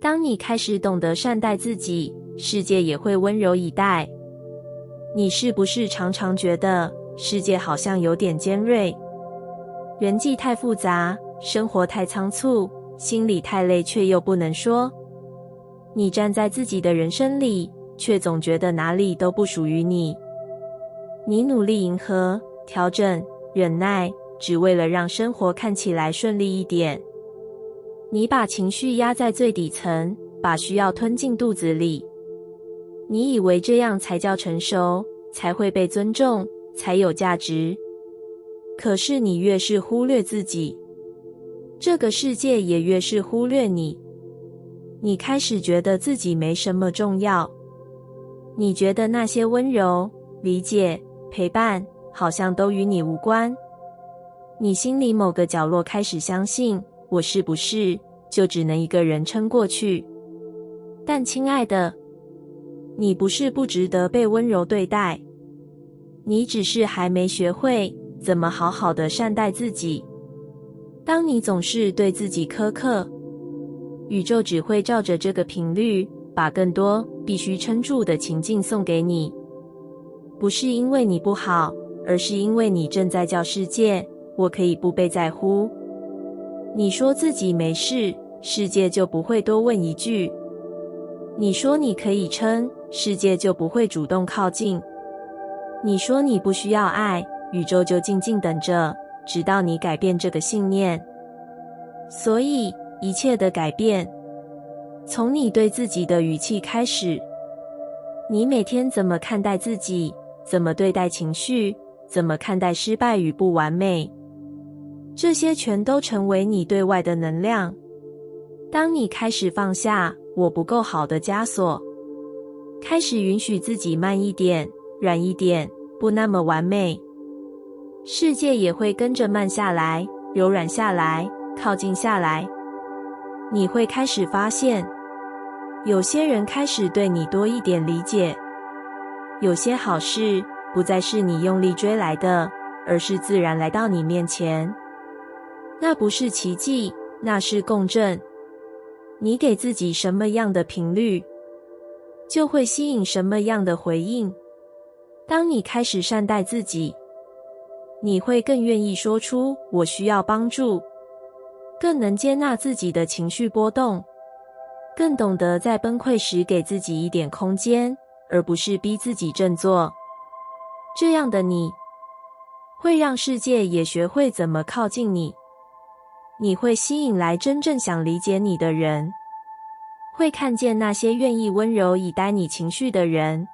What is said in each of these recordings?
当你开始懂得善待自己，世界也会温柔以待。你是不是常常觉得世界好像有点尖锐？人际太复杂，生活太仓促，心里太累却又不能说。你站在自己的人生里，却总觉得哪里都不属于你。你努力迎合、调整、忍耐，只为了让生活看起来顺利一点。你把情绪压在最底层，把需要吞进肚子里。你以为这样才叫成熟，才会被尊重，才有价值。可是你越是忽略自己，这个世界也越是忽略你。你开始觉得自己没什么重要，你觉得那些温柔、理解、陪伴好像都与你无关。你心里某个角落开始相信，我是不是就只能一个人撑过去？但亲爱的，你不是不值得被温柔对待，你只是还没学会怎么好好的善待自己。当你总是对自己苛刻，宇宙只会照着这个频率，把更多必须撑住的情境送给你。不是因为你不好，而是因为你正在叫世界，我可以不被在乎。你说自己没事，世界就不会多问一句。你说你可以撑，世界就不会主动靠近。你说你不需要爱，宇宙就静静等着，直到你改变这个信念。所以一切的改变，从你对自己的语气开始。你每天怎么看待自己，怎么对待情绪，怎么看待失败与不完美，这些全都成为你对外的能量。当你开始放下我不够好的枷锁，开始允许自己慢一点、软一点，不那么完美，世界也会跟着慢下来、柔软下来、靠近下来。你会开始发现，有些人开始对你多一点理解，有些好事不再是你用力追来的，而是自然来到你面前。那不是奇迹，那是共振。你给自己什么样的频率，就会吸引什么样的回应。当你开始善待自己，你会更愿意说出我需要帮助，更能接纳自己的情绪波动，更懂得在崩溃时给自己一点空间，而不是逼自己振作。这样的你，会让世界也学会怎么靠近你。你会吸引来真正想理解你的人，会看见那些愿意温柔以待你情绪的人，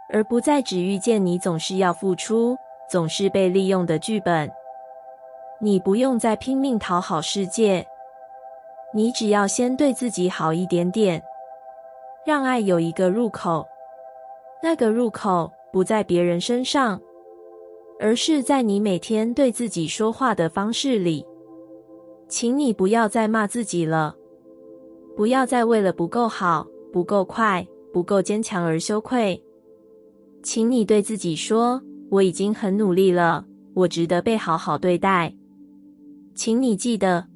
而不再只遇见你总是要付出，总是被利用的剧本。你不用再拼命讨好世界，你只要先对自己好一点点，让爱有一个入口。那个入口不在别人身上，而是在你每天对自己说话的方式里。请你不要再骂自己了，不要再为了不够好、不够快、不够坚强而羞愧。请你对自己说，我已经很努力了，我值得被好好对待。请你记得，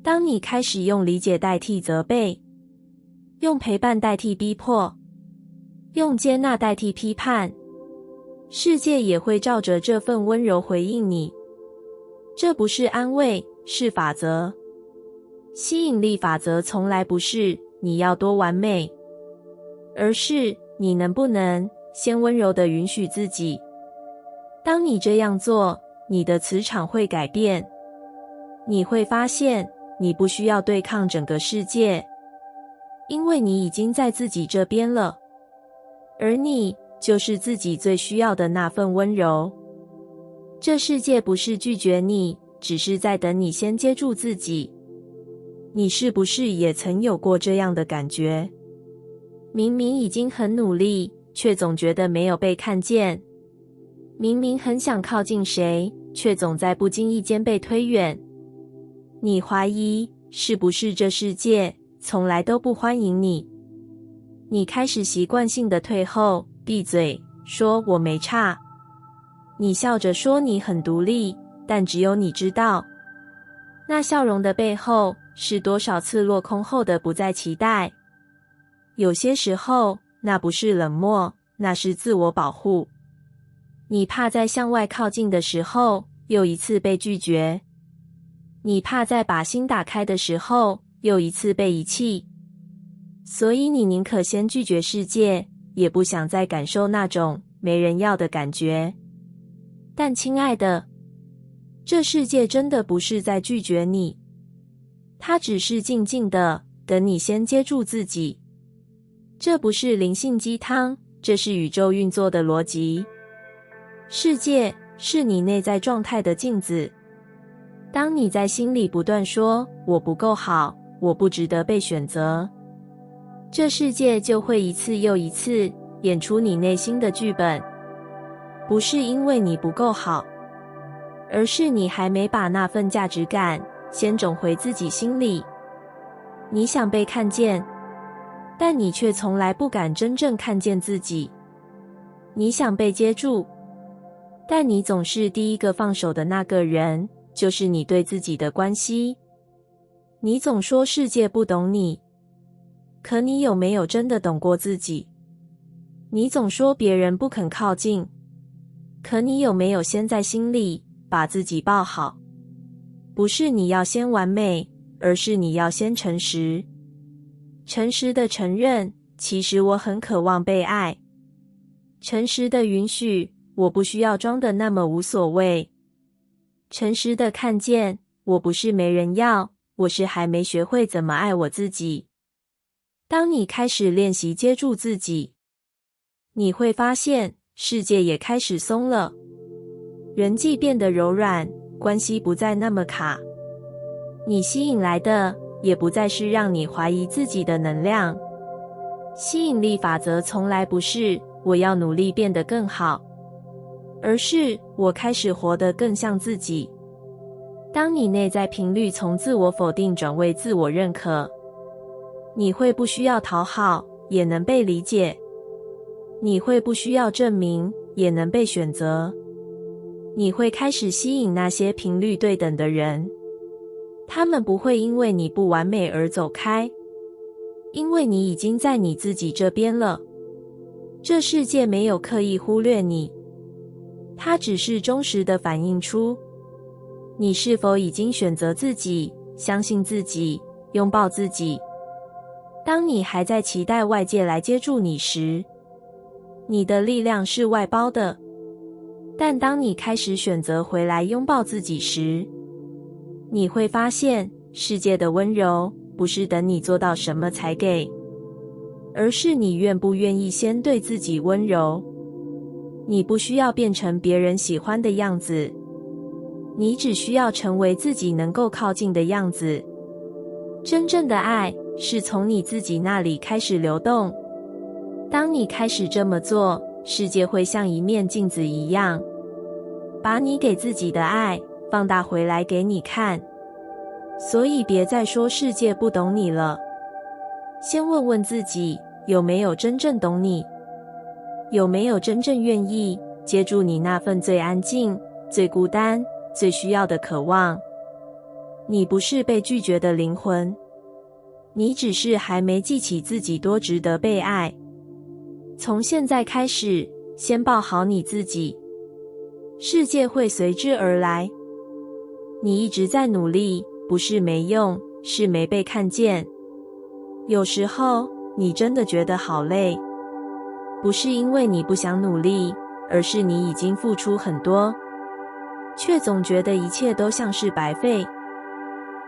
当你开始用理解代替责备，用陪伴代替逼迫，用接纳代替批判，世界也会照着这份温柔回应你。这不是安慰，是法则。吸引力法则从来不是你要多完美，而是你能不能先温柔地允许自己。当你这样做，你的磁场会改变。你会发现，你不需要对抗整个世界，因为你已经在自己这边了，而你就是自己最需要的那份温柔。这世界不是拒绝你，只是在等你先接住自己。你是不是也曾有过这样的感觉？明明已经很努力，却总觉得没有被看见。明明很想靠近谁，却总在不经意间被推远。你怀疑是不是这世界从来都不欢迎你？你开始习惯性的退后，闭嘴，说我没差。你笑着说你很独立，但只有你知道，那笑容的背后是多少次落空后的不再期待。有些时候，那不是冷漠，那是自我保护。你怕在向外靠近的时候，又一次被拒绝；你怕在把心打开的时候，又一次被遗弃。所以你宁可先拒绝世界，也不想再感受那种没人要的感觉。但亲爱的，这世界真的不是在拒绝你，它只是静静的等你先接住自己。这不是灵性鸡汤，这是宇宙运作的逻辑。世界是你内在状态的镜子。当你在心里不断说我不够好，我不值得被选择，这世界就会一次又一次演出你内心的剧本。不是因为你不够好，而是你还没把那份价值感先种回自己心里。你想被看见，但你却从来不敢真正看见自己。你想被接住，但你总是第一个放手的那个人，就是你对自己的关系。你总说世界不懂你，可你有没有真的懂过自己？你总说别人不肯靠近，可你有没有先在心里把自己抱好？不是你要先完美，而是你要先诚实。诚实的承认，其实我很渴望被爱。诚实的允许，我不需要装得那么无所谓。诚实的看见，我不是没人要，我是还没学会怎么爱我自己。当你开始练习接住自己，你会发现世界也开始松了，人际变得柔软，关系不再那么卡。你吸引来的也不再是让你怀疑自己的能量。吸引力法则从来不是我要努力变得更好，而是我开始活得更像自己。当你内在频率从自我否定转为自我认可，你会不需要讨好，也能被理解。你会不需要证明，也能被选择。你会开始吸引那些频率对等的人，他们不会因为你不完美而走开，因为你已经在你自己这边了。这世界没有刻意忽略你，它只是忠实地反映出你是否已经选择自己，相信自己，拥抱自己。当你还在期待外界来接住你时，你的力量是外包的。但当你开始选择回来拥抱自己时，你会发现世界的温柔不是等你做到什么才给，而是你愿不愿意先对自己温柔。你不需要变成别人喜欢的样子，你只需要成为自己能够靠近的样子。真正的爱是从你自己那里开始流动。当你开始这么做，世界会像一面镜子一样，把你给自己的爱放大回来给你看。所以别再说世界不懂你了，先问问自己，有没有真正懂你？有没有真正愿意接住你那份最安静、最孤单、最需要的渴望？你不是被拒绝的灵魂，你只是还没记起自己多值得被爱。从现在开始，先抱好你自己，世界会随之而来。你一直在努力，不是没用，是没被看见。有时候，你真的觉得好累，不是因为你不想努力，而是你已经付出很多，却总觉得一切都像是白费。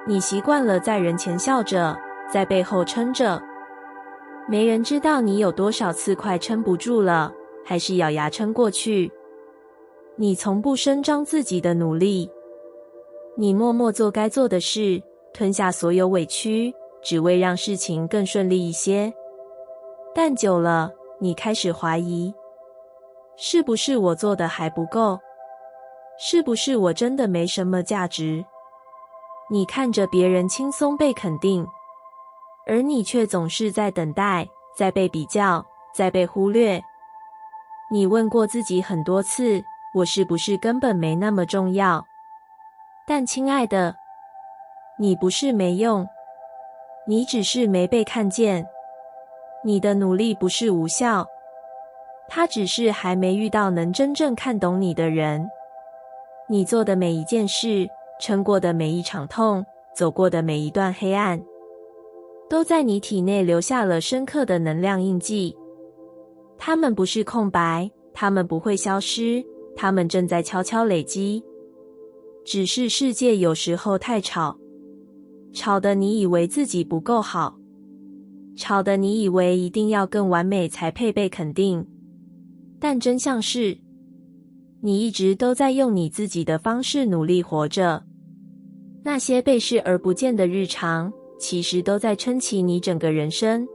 你习惯了在人前笑着，在背后撑着。没人知道你有多少次快撑不住了，还是咬牙撑过去。你从不声张自己的努力，你默默做该做的事，吞下所有委屈，只为让事情更顺利一些。但久了，你开始怀疑，是不是我做的还不够？是不是我真的没什么价值？你看着别人轻松被肯定，而你却总是在等待，在被比较，在被忽略。你问过自己很多次，我是不是根本没那么重要？但亲爱的，你不是没用，你只是没被看见。你的努力不是无效，它只是还没遇到能真正看懂你的人。你做的每一件事，撑过的每一场痛，走过的每一段黑暗，都在你体内留下了深刻的能量印记。它们不是空白，它们不会消失，它们正在悄悄累积。只是世界有时候太吵，吵得你以为自己不够好，吵得你以为一定要更完美才配被肯定。但真相是，你一直都在用你自己的方式努力活着。那些被视而不见的日常，其实都在撑起你整个人生。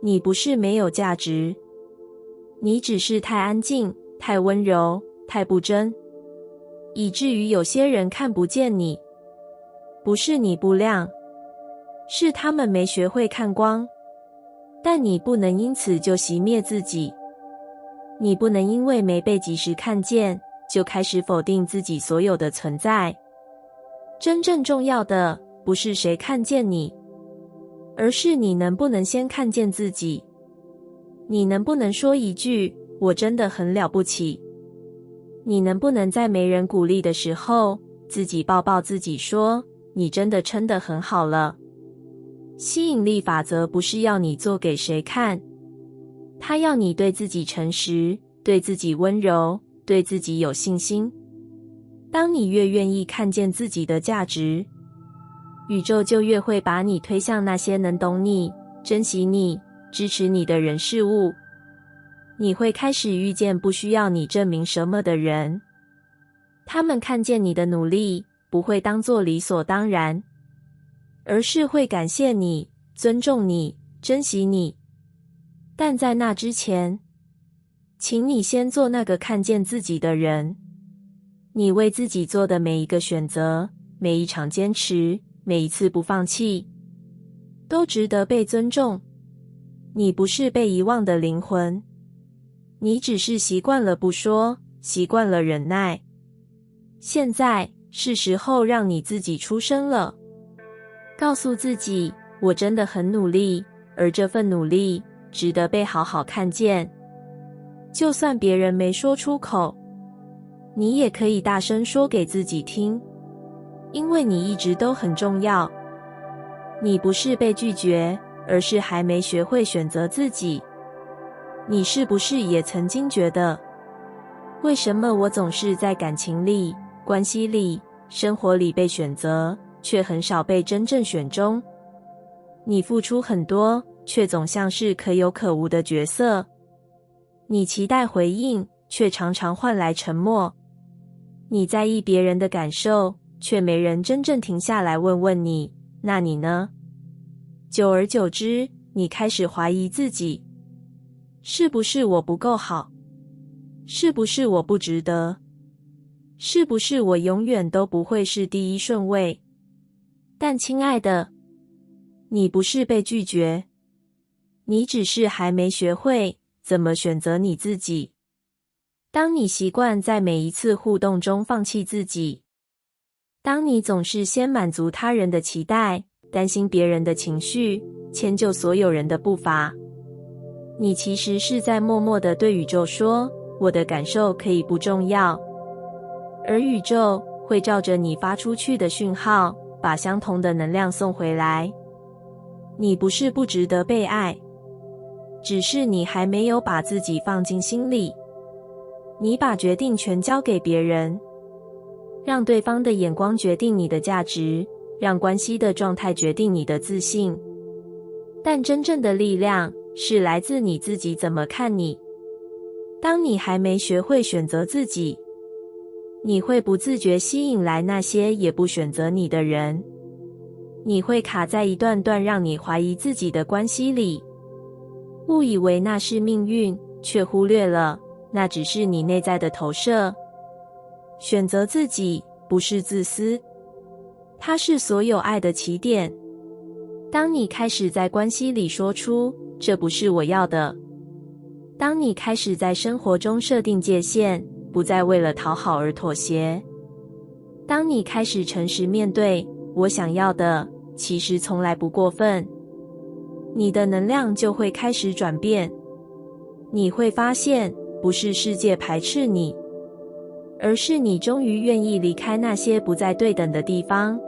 你不是没有价值，你只是太安静，太温柔，太不真，以至于有些人看不见你。不是你不亮，是他们没学会看光。但你不能因此就熄灭自己，你不能因为没被及时看见，就开始否定自己所有的存在。真正重要的，不是谁看见你，而是你能不能先看见自己。你能不能说一句，我真的很了不起？你能不能在没人鼓励的时候，自己抱抱自己说，你真的撑得很好了。吸引力法则不是要你做给谁看，它要你对自己诚实，对自己温柔，对自己有信心。当你越愿意看见自己的价值，宇宙就越会把你推向那些能懂你、珍惜你、支持你的人事物。你会开始遇见不需要你证明什么的人，他们看见你的努力，不会当作理所当然，而是会感谢你、尊重你、珍惜你。但在那之前，请你先做那个看见自己的人。你为自己做的每一个选择，每一场坚持，每一次不放弃，都值得被尊重。你不是被遗忘的灵魂，你只是习惯了不说，习惯了忍耐。现在是时候让你自己出声了，告诉自己，我真的很努力，而这份努力值得被好好看见。就算别人没说出口，你也可以大声说给自己听，因为你一直都很重要。你不是被拒绝，而是还没学会选择自己。你是不是也曾经觉得，为什么我总是在感情里、关系里、生活里被选择，却很少被真正选中？你付出很多，却总像是可有可无的角色。你期待回应，却常常换来沉默。你在意别人的感受，却没人真正停下来问问你，那你呢？久而久之，你开始怀疑自己，是不是我不够好？是不是我不值得？是不是我永远都不会是第一顺位？但亲爱的，你不是被拒绝，你只是还没学会怎么选择你自己。当你习惯在每一次互动中放弃自己，当你总是先满足他人的期待，担心别人的情绪，迁就所有人的步伐，你其实是在默默地对宇宙说，我的感受可以不重要。而宇宙会照着你发出去的讯号，把相同的能量送回来。你不是不值得被爱，只是你还没有把自己放进心里。你把决定权交给别人，让对方的眼光决定你的价值，让关系的状态决定你的自信。但真正的力量是来自你自己怎么看你。当你还没学会选择自己，你会不自觉吸引来那些也不选择你的人。你会卡在一段段让你怀疑自己的关系里，误以为那是命运，却忽略了那只是你内在的投射。选择自己不是自私，它是所有爱的起点。当你开始在关系里说出这不是我要的，当你开始在生活中设定界限，不再为了讨好而妥协，当你开始诚实面对我想要的其实从来不过分。你的能量就会开始转变。你会发现，不是世界排斥你，而是你终于愿意离开那些不再对等的地方。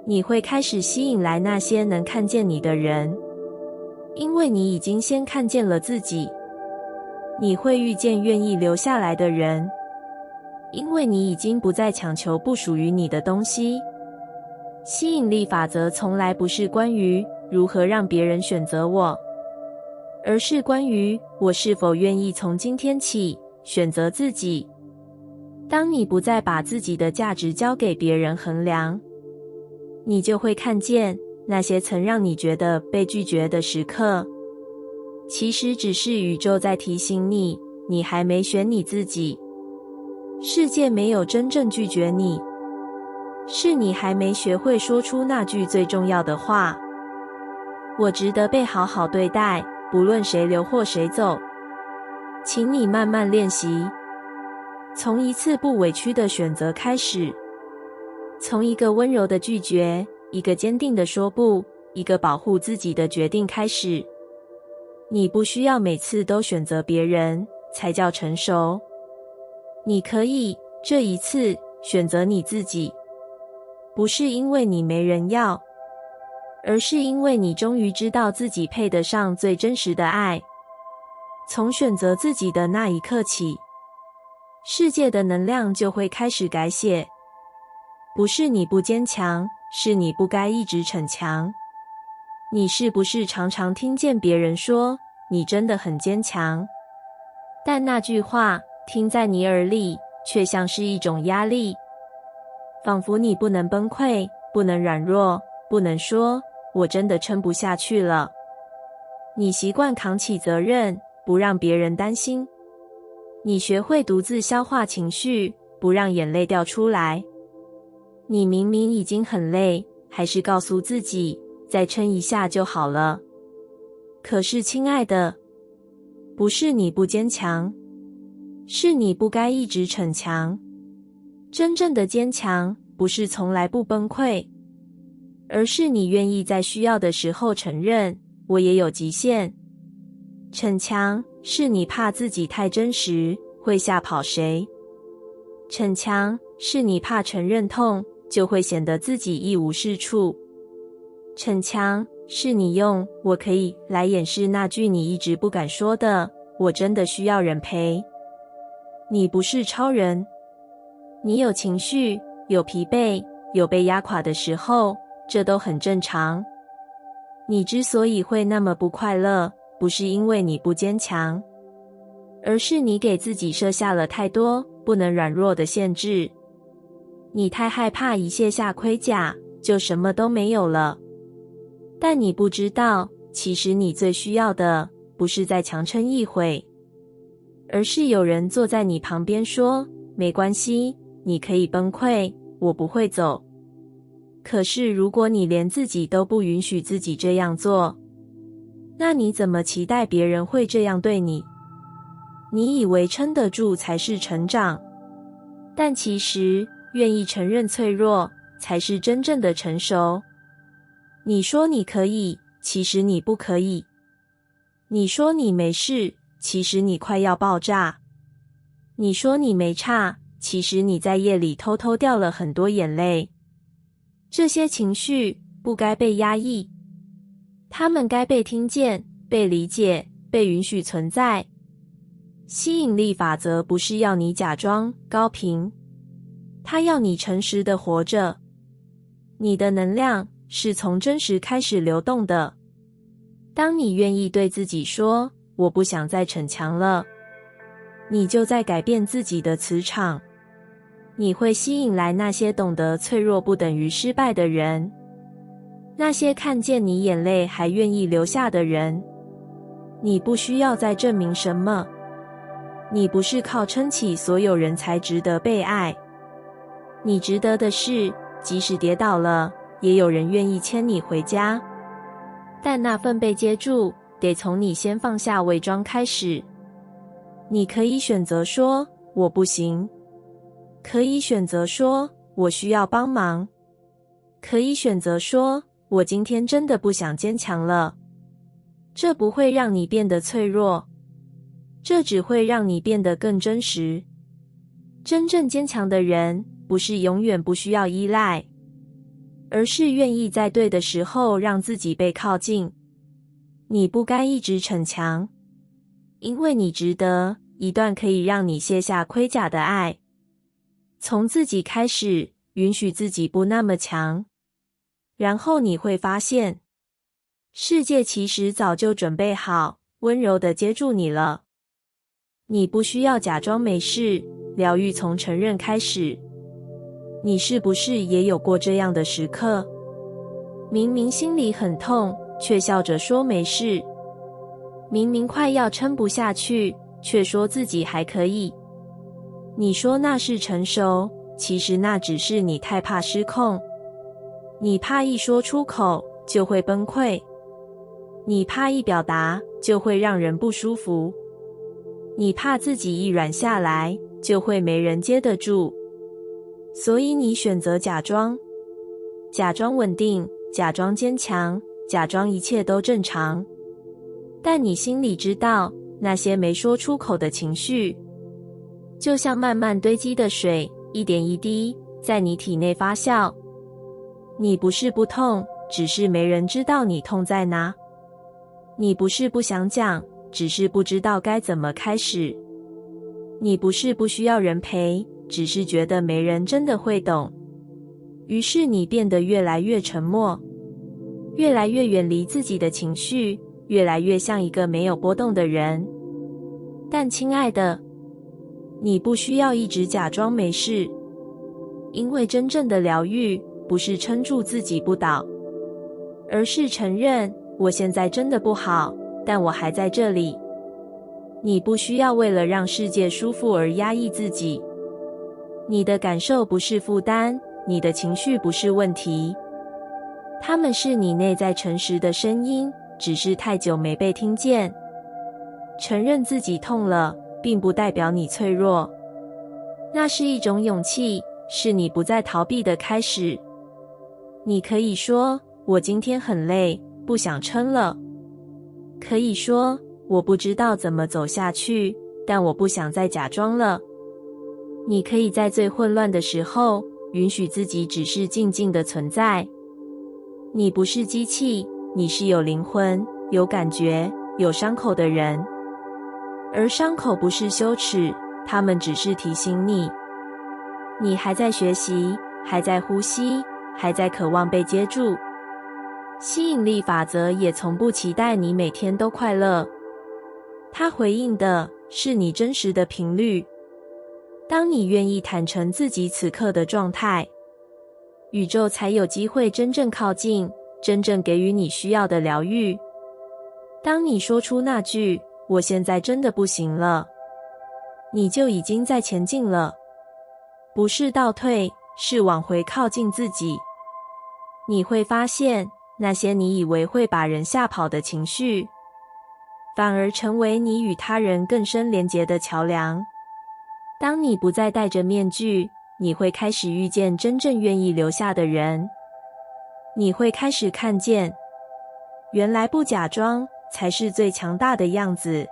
你会开始吸引来那些能看见你的人，因为你已经先看见了自己。你会遇见愿意留下来的人，因为你已经不再强求不属于你的东西。吸引力法则从来不是关于如何让别人选择我，而是关于我是否愿意从今天起选择自己。当你不再把自己的价值交给别人衡量，你就会看见那些曾让你觉得被拒绝的时刻，其实只是宇宙在提醒你，你还没选你自己。世界没有真正拒绝你，是你还没学会说出那句最重要的话：我值得被好好对待，不论谁留或谁走。请你慢慢练习，从一次不委屈的选择开始，从一个温柔的拒绝，一个坚定的说不，一个保护自己的决定开始。你不需要每次都选择别人才叫成熟，你可以这一次选择你自己，不是因为你没人要，而是因为你终于知道自己配得上最真实的爱。从选择自己的那一刻起，世界的能量就会开始改写。不是你不坚强，是你不该一直逞强。你是不是常常听见别人说你真的很坚强？但那句话听在你耳里，却像是一种压力，仿佛你不能崩溃，不能软弱，不能说我真的撑不下去了。你习惯扛起责任，不让别人担心。你学会独自消化情绪，不让眼泪掉出来。你明明已经很累，还是告诉自己再撑一下就好了。可是亲爱的，不是你不坚强，是你不该一直逞强。真正的坚强不是从来不崩溃，而是你愿意在需要的时候承认我也有极限。逞强是你怕自己太真实会吓跑谁，逞强是你怕承认痛就会显得自己一无是处，逞强是你用我可以来掩饰那句你一直不敢说的我真的需要人陪。你不是超人，你有情绪，有疲惫，有被压垮的时候，这都很正常。你之所以会那么不快乐，不是因为你不坚强，而是你给自己设下了太多不能软弱的限制。你太害怕一卸下盔甲就什么都没有了。但你不知道，其实你最需要的不是再强撑一会，而是有人坐在你旁边说，没关系，你可以崩溃，我不会走。可是如果你连自己都不允许自己这样做，那你怎么期待别人会这样对你？你以为撑得住才是成长，但其实愿意承认脆弱才是真正的成熟。你说你可以，其实你不可以。你说你没事，其实你快要爆炸。你说你没差，其实你在夜里偷偷掉了很多眼泪。这些情绪不该被压抑，它们该被听见，被理解，被允许存在。吸引力法则不是要你假装高频，它要你诚实地活着。你的能量是从真实开始流动的。当你愿意对自己说，我不想再逞强了，你就在改变自己的磁场。你会吸引来那些懂得脆弱不等于失败的人，那些看见你眼泪还愿意流下的人。你不需要再证明什么，你不是靠撑起所有人才值得被爱。你值得的是，即使跌倒了，也有人愿意牵你回家。但那份被接住，得从你先放下伪装开始。你可以选择说，我不行。可以选择说，我需要帮忙。可以选择说，我今天真的不想坚强了。这不会让你变得脆弱，这只会让你变得更真实。真正坚强的人，不是永远不需要依赖，而是愿意在对的时候让自己被靠近。你不该一直逞强，因为你值得一段可以让你卸下盔甲的爱。从自己开始，允许自己不那么强，然后你会发现，世界其实早就准备好，温柔地接住你了。你不需要假装没事，疗愈从承认开始。你是不是也有过这样的时刻？明明心里很痛，却笑着说没事；明明快要撑不下去，却说自己还可以。你说那是成熟，其实那只是你太怕失控。你怕一说出口就会崩溃，你怕一表达就会让人不舒服，你怕自己一软下来就会没人接得住。所以你选择假装，假装稳定，假装坚强，假装一切都正常。但你心里知道，那些没说出口的情绪，就像慢慢堆积的水，一点一滴在你体内发酵。你不是不痛，只是没人知道你痛在哪。你不是不想讲，只是不知道该怎么开始。你不是不需要人陪，只是觉得没人真的会懂。于是你变得越来越沉默，越来越远离自己的情绪，越来越像一个没有波动的人。但亲爱的，你不需要一直假装没事，因为真正的疗愈不是撑住自己不倒，而是承认我现在真的不好，但我还在这里。你不需要为了让世界舒服而压抑自己，你的感受不是负担，你的情绪不是问题，它们是你内在诚实的声音，只是太久没被听见。承认自己痛了，并不代表你脆弱，那是一种勇气，是你不再逃避的开始。你可以说，我今天很累，不想撑了。可以说，我不知道怎么走下去，但我不想再假装了。你可以在最混乱的时候，允许自己只是静静的存在。你不是机器，你是有灵魂、有感觉、有伤口的人。而伤口不是羞耻，它们只是提醒你，你还在学习，还在呼吸，还在渴望被接住。吸引力法则也从不期待你每天都快乐，它回应的是你真实的频率。当你愿意坦诚自己此刻的状态，宇宙才有机会真正靠近，真正给予你需要的疗愈。当你说出那句“我现在真的不行了”，你就已经在前进了，不是倒退，是往回靠近自己。你会发现，那些你以为会把人吓跑的情绪，反而成为你与他人更深连结的桥梁。当你不再戴着面具，你会开始遇见真正愿意留下的人。你会开始看见，原来不假装才是最强大的样子。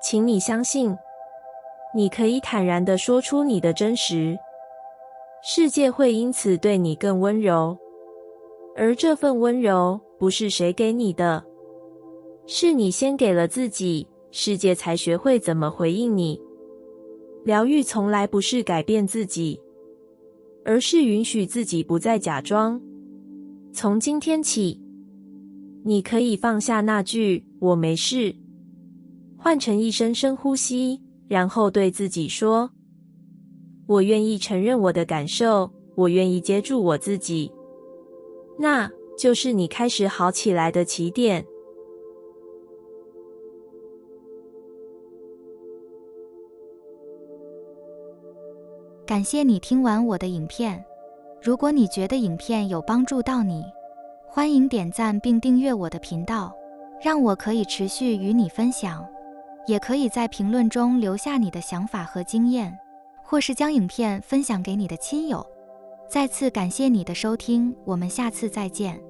请你相信，你可以坦然地说出你的真实，世界会因此对你更温柔。而这份温柔不是谁给你的，是你先给了自己，世界才学会怎么回应你。疗愈从来不是改变自己，而是允许自己不再假装。从今天起，你可以放下那句“我没事”，换成一声深呼吸，然后对自己说：“我愿意承认我的感受，我愿意接住我自己。”那就是你开始好起来的起点。感谢你听完我的影片。如果你觉得影片有帮助到你，欢迎点赞并订阅我的频道，让我可以持续与你分享。也可以在评论中留下你的想法和经验，或是将影片分享给你的亲友。再次感谢你的收听，我们下次再见。